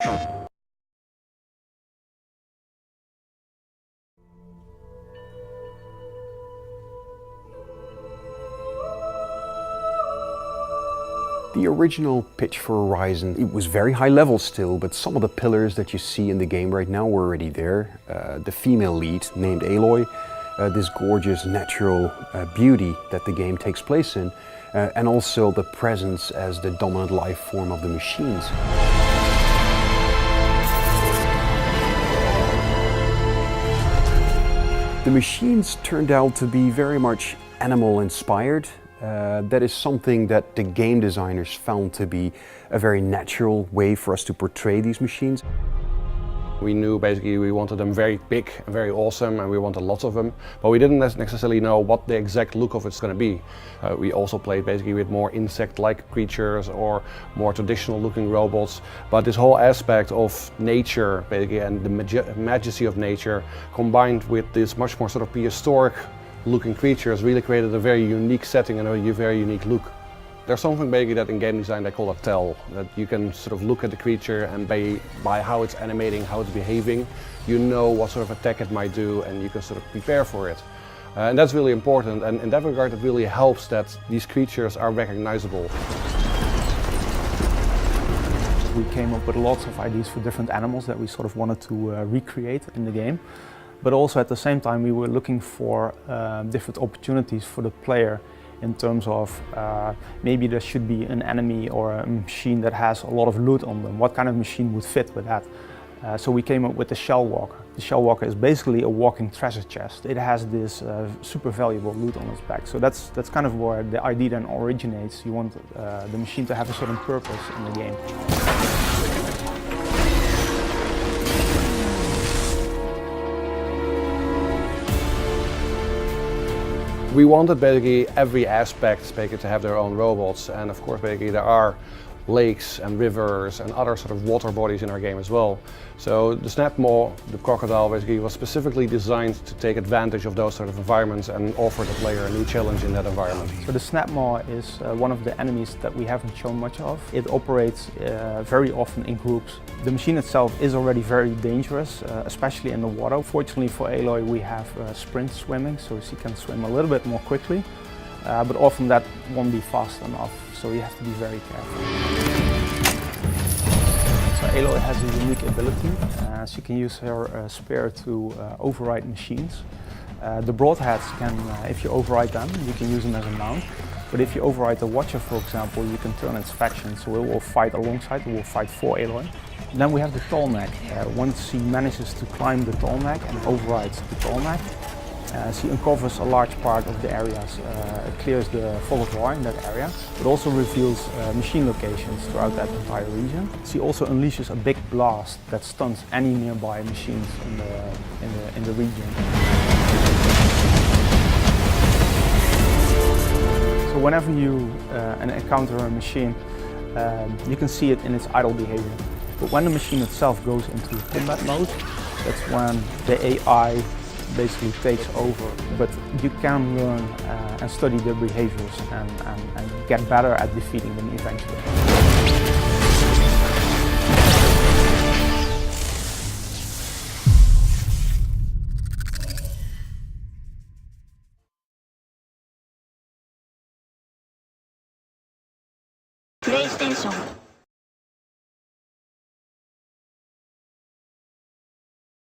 The original pitch for Horizon, it was very high level still, but some of the pillars that you see in the game right now were already there. The female lead, named Aloy, this gorgeous natural beauty that the game takes place in, and also the presence as the dominant life form of the machines. The machines turned out to be very much animal inspired. That is something that the game designers found to be a very natural way for us to portray these machines. We knew basically we wanted them very big and very awesome, and we wanted lots of them, but we didn't necessarily know what the exact look of it's going to be. We also played basically with more insect-like creatures or more traditional looking robots, but this whole aspect of nature basically and the majesty of nature combined with this much more sort of prehistoric looking creatures really created a very unique setting and a very unique look. There's something basically that in game design they call a tell, that you can sort of look at the creature and by how it's animating, how it's behaving, you know what sort of attack it might do and you can sort of prepare for it. And that's really important, and in that regard it really helps that these creatures are recognizable. We came up with lots of ideas for different animals that we sort of wanted to recreate in the game. But also at the same time we were looking for different opportunities for the player in terms of maybe there should be an enemy or a machine that has a lot of loot on them. What kind of machine would fit with that? So we came up with the Shell Walker. The Shell Walker is basically a walking treasure chest. It has this super valuable loot on its back. So that's kind of where the idea then originates. You want the machine to have a certain purpose in the game. We wanted basically every aspect basically to have their own robots, and of course basically there are lakes and rivers and other sort of water bodies in our game as well. So the Snapmaw, the crocodile, basically was specifically designed to take advantage of those sort of environments and offer the player a new challenge in that environment. So the Snapmaw is one of the enemies that we haven't shown much of. It operates very often in groups. The machine itself is already very dangerous, especially in the water. Fortunately for Aloy we have sprint swimming, so she can swim a little bit more quickly. But often that won't be fast enough, so you have to be very careful. So Aloy has a unique ability. She can use her spear to override machines. The broadheads can, if you override them, you can use them as a mount. But if you override the Watcher, for example, you can turn its faction, so it will fight alongside, it will fight for Aloy. Then we have the Tallneck. Once she manages to climb the Tallneck and overrides the Tallneck, she uncovers a large part of the areas, clears the fog of war in that area, but also reveals machine locations throughout that entire region. She also unleashes a big blast that stuns any nearby machines in the region. So whenever you encounter a machine, you can see it in its idle behavior. But when the machine itself goes into combat mode, that's when the AI basically takes over. But you can learn and study their behaviors and get better at defeating them eventually. PlayStation